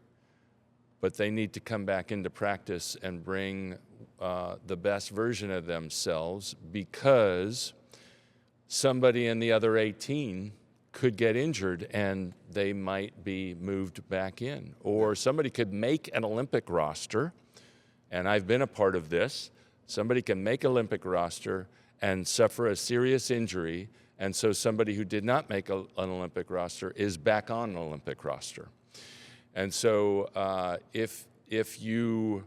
but they need to come back into practice and bring the best version of themselves, because somebody in the other 18 could get injured and they might be moved back in. Or somebody could make an Olympic roster, and I've been a part of this. Somebody can make an Olympic roster and suffer a serious injury, and so somebody who did not make an Olympic roster is back on an Olympic roster. And so if you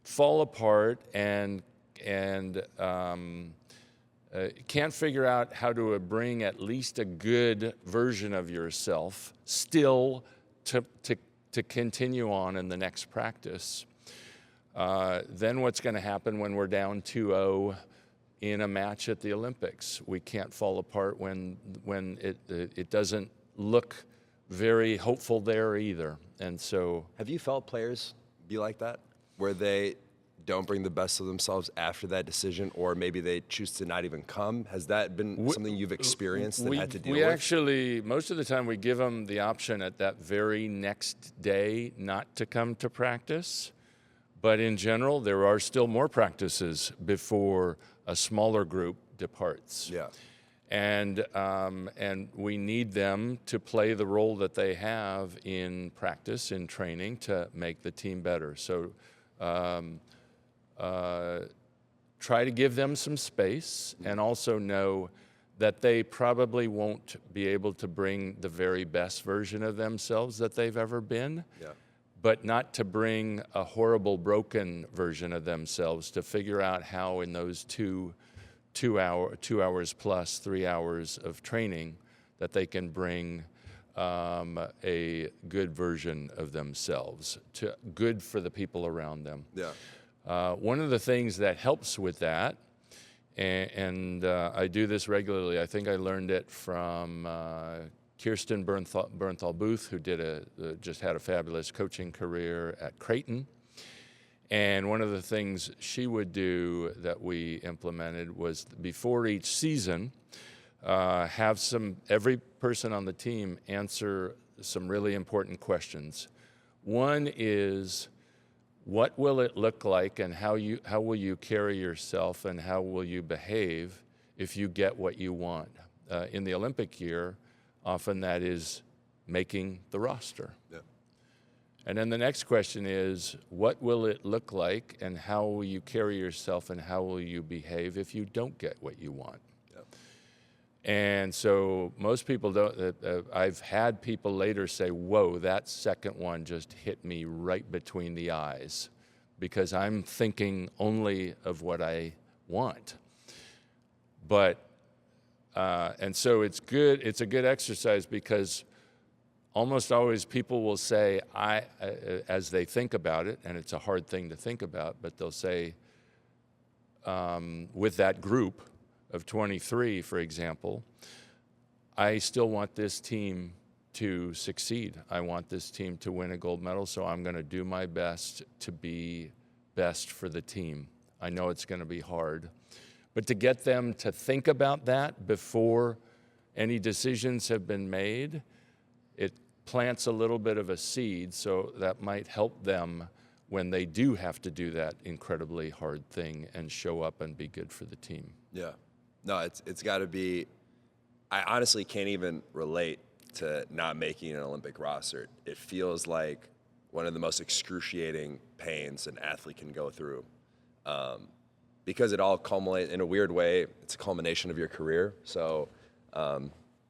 fall apart and can't figure out how to bring at least a good version of yourself still to continue on in the next practice, then what's going to happen when we're down 2-0 in a match at the Olympics? We can't fall apart when it doesn't look very hopeful there either. And so, have you felt players be like that? where they don't bring the best of themselves after that decision, or maybe they choose to not even come? Has that been something you've experienced and had to deal with? We actually, most of the time, we give them the option at that very next day not to come to practice. But in general, there are still more practices before a smaller group departs. Yeah. And we need them to play the role that they have in practice, in training, to make the team better. So try to give them some space, and also know that they probably won't be able to bring the very best version of themselves that they've ever been. Yeah. But not to bring a horrible, broken version of themselves, to figure out how in those 2 hours plus 3 hours of training that they can bring a good version of themselves, good for the people around them. Yeah. One of the things that helps with that, and I do this regularly, I think I learned it from Kirsten Bernthal Booth, who just had a fabulous coaching career at Creighton. And one of the things she would do that we implemented was, before each season, have every person on the team answer some really important questions. One is, what will it look like, and how will you carry yourself, and how will you behave if you get what you want? In the Olympic year, often that is making the roster. Yeah. And then the next question is, what will it look like, and how will you carry yourself, and how will you behave if you don't get what you want? Yeah. And so most people don't, I've had people later say, whoa, that second one just hit me right between the eyes, because I'm thinking only of what I want. But, and so it's a good exercise, because almost always people will say, as they think about it, and it's a hard thing to think about, but they'll say, with that group of 23, for example, I still want this team to succeed. I want this team to win a gold medal, so I'm going to do my best to be best for the team. I know it's going to be hard. But to get them to think about that before any decisions have been made, it plants a little bit of a seed, so that might help them when they do have to do that incredibly hard thing and show up and be good for the team. Yeah. No, it's got to be. I honestly can't even relate to not making an Olympic roster. It feels like one of the most excruciating pains an athlete can go through, because it all culminates in a weird way. It's a culmination of your career. So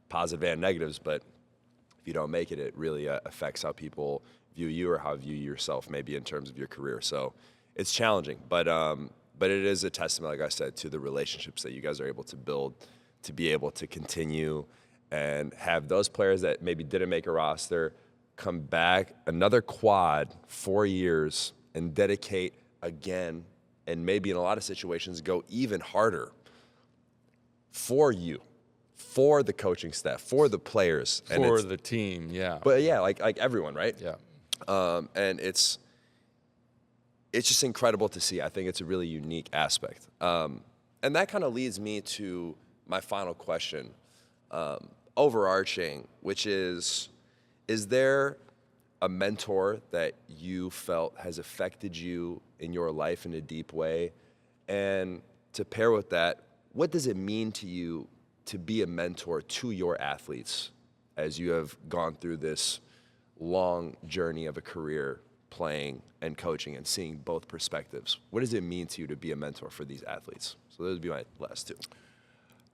positive and negatives, but if you don't make it, it really affects how people view you, or how you view yourself, maybe in terms of your career. So it's challenging, but it is a testament, like I said, to the relationships that you guys are able to build, to be able to continue and have those players that maybe didn't make a roster come back another quad 4 years and dedicate again, and maybe in a lot of situations go even harder for you, for the coaching staff, for the players, for the team. Yeah. But yeah, like everyone, right? Yeah. And it's just incredible to see. I think it's a really unique aspect. And that kind of leads me to my final question, overarching, which is there a mentor that you felt has affected you in your life in a deep way? And to pair with that, what does it mean to you to be a mentor to your athletes as you have gone through this long journey of a career playing and coaching and seeing both perspectives? What does it mean to you to be a mentor for these athletes? So those would be my last two.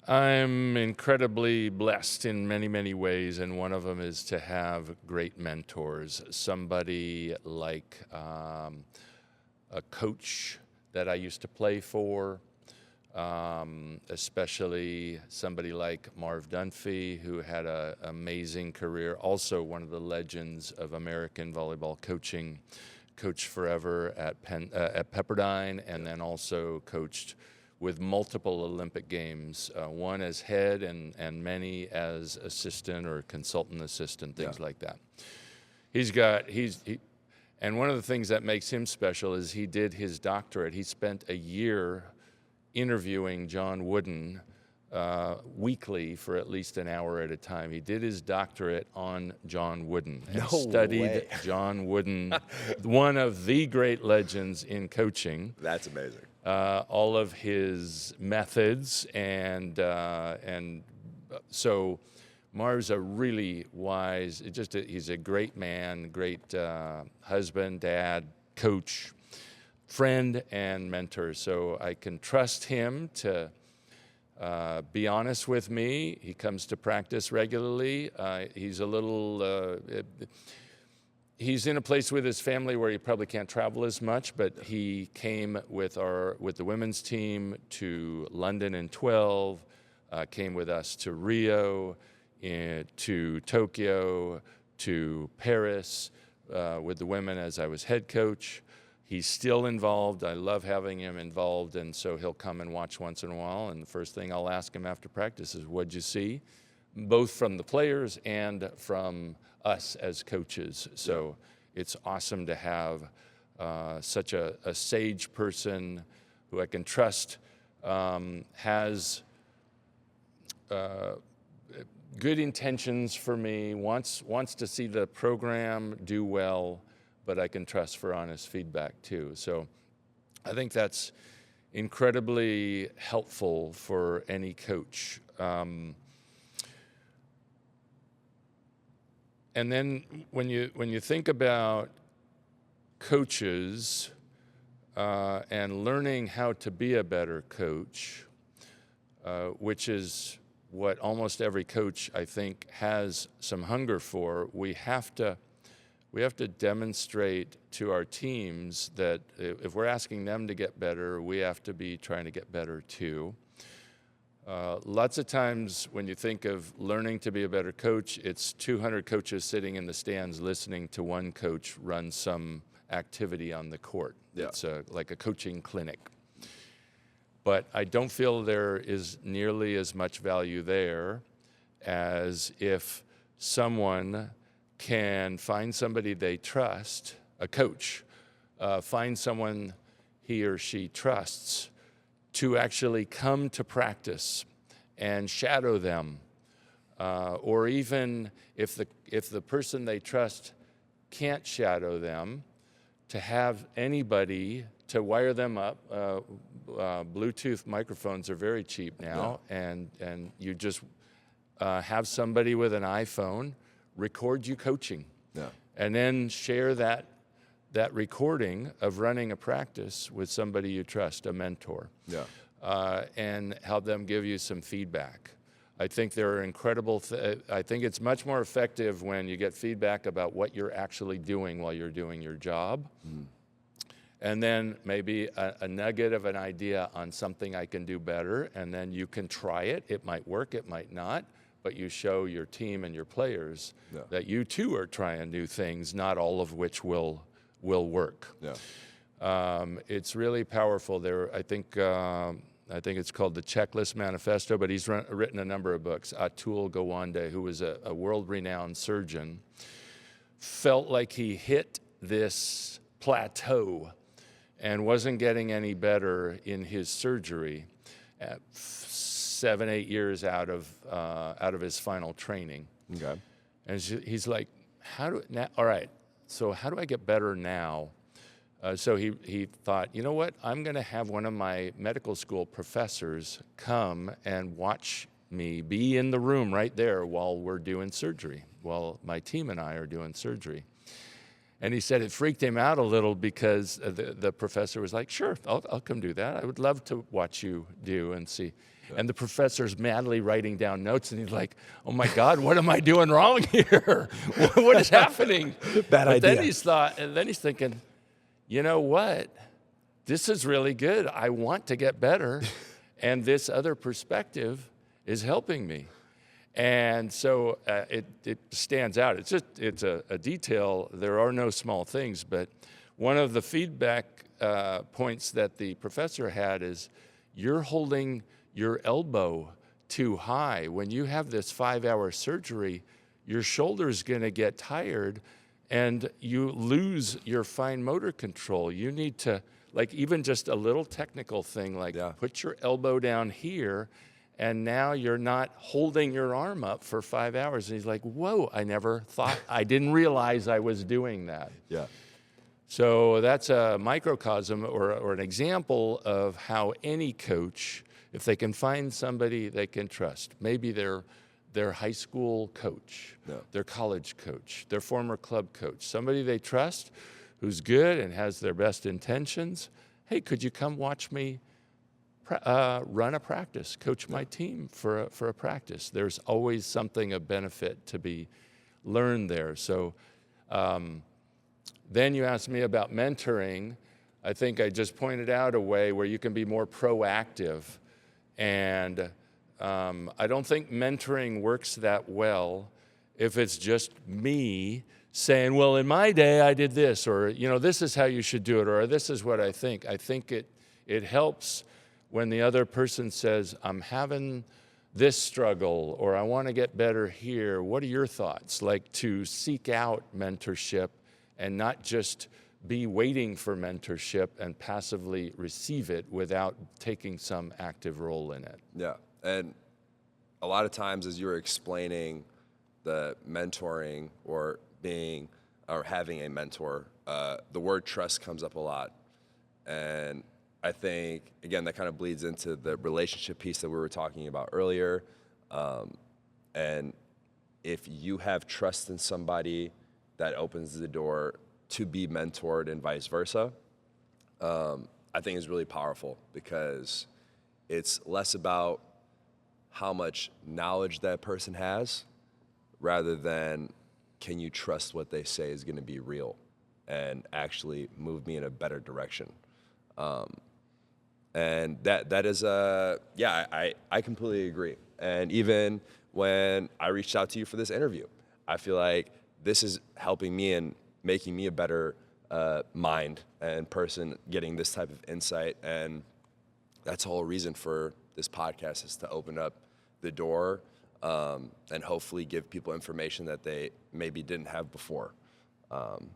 I'm incredibly blessed in many, many ways, and one of them is to have great mentors. Somebody like a coach that I used to play for, especially somebody like Marv Dunphy, who had an amazing career, also one of the legends of American volleyball coaching, coached forever at Pepperdine, and then also coached with multiple Olympic games, one as head and many as assistant or consultant assistant, things like that. And one of the things that makes him special is he did his doctorate. He spent a year interviewing John Wooden weekly for at least an hour at a time. He did his doctorate on John Wooden and studied John Wooden, one of the great legends in coaching. That's amazing. All of his methods, and so Marv's a really wise, he's a great man, great husband, dad, coach, friend, and mentor. So I can trust him to be honest with me. He comes to practice regularly. He's a little, he's in a place with his family where he probably can't travel as much, but he came with the women's team to London in 12, came with us to Rio, to Tokyo, to Paris with the women as I was head coach. He's still involved. I love having him involved, and so he'll come and watch once in a while, and the first thing I'll ask him after practice is, what'd you see? Both from the players and from us as coaches. So it's awesome to have such a sage person who I can trust, has good intentions for me, wants to see the program do well, but I can trust for honest feedback too. So I think that's incredibly helpful for any coach. And then when you think about coaches and learning how to be a better coach, which is what almost every coach, I think, has some hunger for, we have to demonstrate to our teams that if we're asking them to get better, we have to be trying to get better too. Lots of times when you think of learning to be a better coach, it's 200 coaches sitting in the stands listening to one coach run some activity on the court. Yeah. It's like a coaching clinic. But I don't feel there is nearly as much value there as if someone can find somebody they trust, a coach, find someone he or she trusts to actually come to practice and shadow them, or even if the person they trust can't shadow them, to have anybody to wire them up. Bluetooth microphones are very cheap now, and you just have somebody with an iPhone record you coaching, and then share that recording of running a practice with somebody you trust, a mentor, and help them give you some feedback. I think there are incredible, I think it's much more effective when you get feedback about what you're actually doing while you're doing your job. And then maybe a nugget of an idea on something I can do better, and then you can try it. It might work, it might not, but you show your team and your players that you too are trying new things, not all of which will work. It's really powerful. I think it's called the Checklist Manifesto, but he's written a number of books. Atul Gawande, who was a world-renowned surgeon, felt like he hit this plateau and wasn't getting any better in his surgery at 7-8 years out of his final training. Okay. And he's like, all right, so how do I get better now? So he thought, you know what, I'm going to have one of my medical school professors come and watch me, be in the room right there while we're doing surgery, while my team and I are doing surgery. And he said it freaked him out a little because the professor was like, sure, I'll come do that. I would love to watch you do and see. Yeah. And the professor's madly writing down notes, and he's like, oh my God, what am I doing wrong here? What is happening? Bad idea. Then he's thinking, you know what? This is really good. I want to get better. And this other perspective is helping me. And so it stands out. It's a detail. There are no small things, but one of the feedback points that the professor had is you're holding your elbow too high. When you have this 5-hour surgery, your shoulder's going to get tired, and you lose your fine motor control. You need to, like, even just a little technical thing, like put your elbow down here, and now you're not holding your arm up for 5 hours. And he's like, whoa, I didn't realize I was doing that. Yeah. So that's a microcosm or an example of how any coach, if they can find somebody they can trust, maybe their high school coach, their college coach, their former club coach, somebody they trust who's good and has their best intentions. Hey, could you come watch me run a practice, coach my team for a practice? There's always something of benefit to be learned there. So then you asked me about mentoring. I think I just pointed out a way where you can be more proactive. And I don't think mentoring works that well if it's just me saying, well, in my day I did this, or, this is how you should do it, or this is what I think. I think it helps when the other person says, I'm having this struggle, or I want to get better here. What are your thoughts? Like, to seek out mentorship and not just be waiting for mentorship and passively receive it without taking some active role in it. Yeah, and a lot of times as you were explaining the mentoring or having a mentor, the word trust comes up a lot. And I think, again, that kind of bleeds into the relationship piece that we were talking about earlier. And if you have trust in somebody, that opens the door to be mentored and vice versa. I think is really powerful, because it's less about how much knowledge that person has rather than can you trust what they say is going to be real and actually move me in a better direction. And that is I completely agree. And even when I reached out to you for this interview, I feel like this is helping me and making me a better mind and person, getting this type of insight. And that's the whole reason for this podcast, is to open up the door and hopefully give people information that they maybe didn't have before. I'm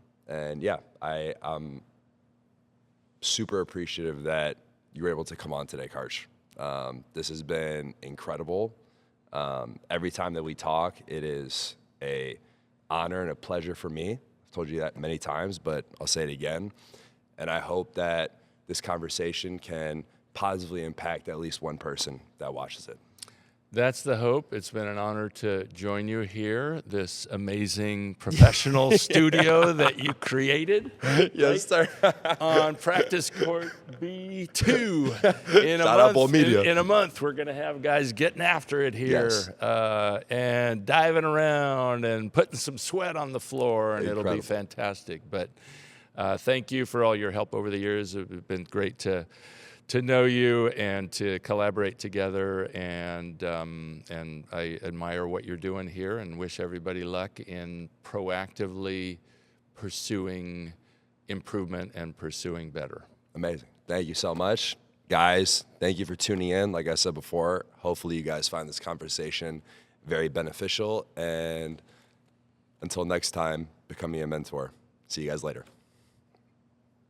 super appreciative that you were able to come on today, Karch. This has been incredible. Every time that we talk, it is a honor and a pleasure for me. I've told you that many times, but I'll say it again. And I hope that this conversation can positively impact at least one person that watches it. That's the hope. It's been an honor to join you here, this amazing professional studio that you created. Yes, sir. On practice court B2. In a month, we're going to have guys getting after it here, and diving around and putting some sweat on the floor, and it'll be fantastic. But thank you for all your help over the years. It's been great to know you and to collaborate together, and I admire what you're doing here and wish everybody luck in proactively pursuing improvement and pursuing better. Amazing. Thank you so much. Guys, thank you for tuning in. Like I said before, hopefully you guys find this conversation very beneficial, and until next time, become me a mentor. See you guys later.